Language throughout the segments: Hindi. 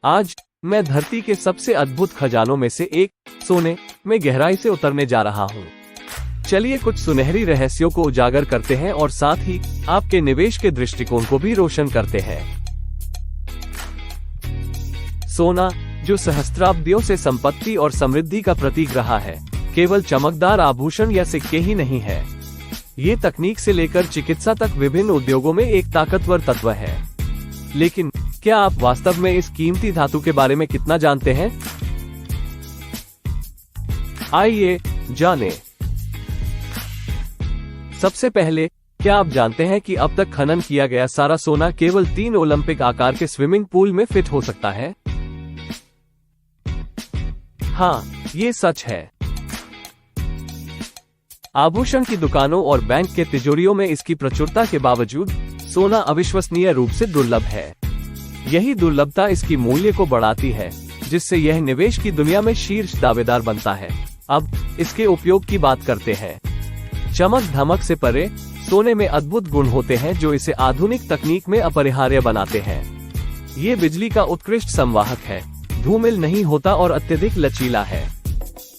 आज मैं धरती के सबसे अद्भुत खजानों में से एक सोने में गहराई से उतरने जा रहा हूँ। चलिए कुछ सुनहरी रहस्यों को उजागर करते हैं और साथ ही आपके निवेश के दृष्टिकोण को भी रोशन करते हैं। सोना, जो सहस्त्राब्दियों से संपत्ति और समृद्धि का प्रतीक रहा है, केवल चमकदार आभूषण या सिक्के ही नहीं है। ये तकनीक से लेकर चिकित्सा तक विभिन्न उद्योगों में एक ताकतवर तत्व है। लेकिन क्या आप वास्तव में इस कीमती धातु के बारे में कितना जानते हैं? आइए जानें। सबसे पहले, क्या आप जानते हैं कि अब तक खनन किया गया सारा सोना केवल 3 ओलंपिक आकार के स्विमिंग पूल में फिट हो सकता है? हाँ, ये सच है। आभूषण की दुकानों और बैंक के तिजोरियों में इसकी प्रचुरता के बावजूद सोना अविश्वसनीय रूप से दुर्लभ है। यही दुर्लभता इसकी मूल्य को बढ़ाती है, जिससे यह निवेश की दुनिया में शीर्ष दावेदार बनता है। अब इसके उपयोग की बात करते हैं। चमक धमक से परे सोने में अद्भुत गुण होते हैं जो इसे आधुनिक तकनीक में अपरिहार्य बनाते हैं। ये बिजली का उत्कृष्ट संवाहक है, धूमिल नहीं होता और अत्यधिक लचीला है।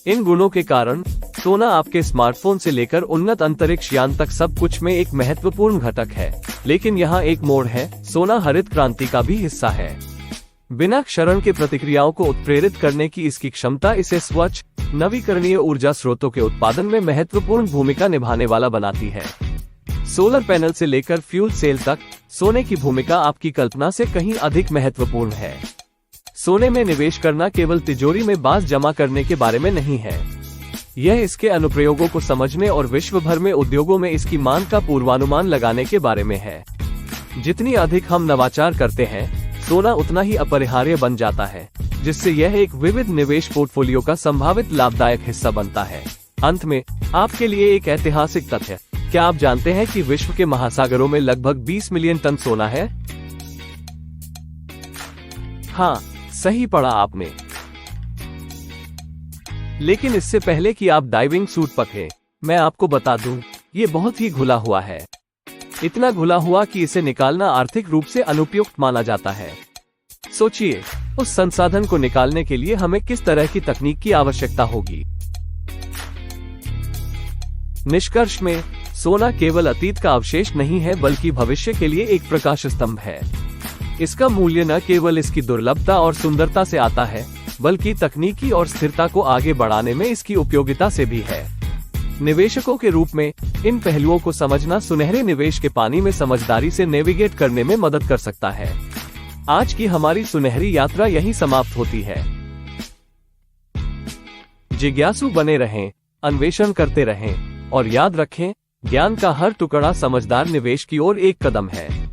इन गुणों के कारण सोना आपके स्मार्टफोन से लेकर उन्नत अंतरिक्ष यान तक सब कुछ में एक महत्वपूर्ण घटक है। लेकिन यहाँ एक मोड़ है, सोना हरित क्रांति का भी हिस्सा है। बिना क्षरण के प्रतिक्रियाओं को उत्प्रेरित करने की इसकी क्षमता इसे स्वच्छ, नवीकरणीय ऊर्जा स्रोतों के उत्पादन में महत्वपूर्ण भूमिका निभाने वाला बनाती है। सोलर पैनल से लेकर फ्यूल सेल तक सोने की भूमिका आपकी कल्पना से कहीं अधिक महत्वपूर्ण है। सोने में निवेश करना केवल तिजोरी में बांस जमा करने के बारे में नहीं है। यह इसके अनुप्रयोगों को समझने और विश्व भर में उद्योगों में इसकी मांग का पूर्वानुमान लगाने के बारे में है। जितनी अधिक हम नवाचार करते हैं, सोना उतना ही अपरिहार्य बन जाता है, जिससे यह एक विविध निवेश पोर्टफोलियो का संभावित लाभदायक हिस्सा बनता है। अंत में आपके लिए एक ऐतिहासिक तथ्य, क्या आप जानते हैं कि विश्व के महासागरों में लगभग 20 मिलियन टन सोना है? हाँ, सही पढ़ा आपने। लेकिन इससे पहले कि आप डाइविंग सूट पहने, मैं आपको बता दूं, ये बहुत ही घुला हुआ है। इतना घुला हुआ कि इसे निकालना आर्थिक रूप से अनुपयुक्त माना जाता है। सोचिए, उस संसाधन को निकालने के लिए हमें किस तरह की तकनीक की आवश्यकता होगी। निष्कर्ष में, सोना केवल अतीत का अवशेष नहीं है, बल्कि भविष्य के लिए एक प्रकाश स्तंभ है। इसका मूल्य न केवल इसकी दुर्लभता और सुंदरता से आता है, बल्कि तकनीकी और स्थिरता को आगे बढ़ाने में इसकी उपयोगिता से भी है। निवेशकों के रूप में इन पहलुओं को समझना सुनहरे निवेश के पानी में समझदारी से नेविगेट करने में मदद कर सकता है। आज की हमारी सुनहरी यात्रा यहीं समाप्त होती है। जिज्ञासु बने रहें, अन्वेषण करते रहें और याद रखें, ज्ञान का हर टुकड़ा समझदार निवेश की ओर एक कदम है।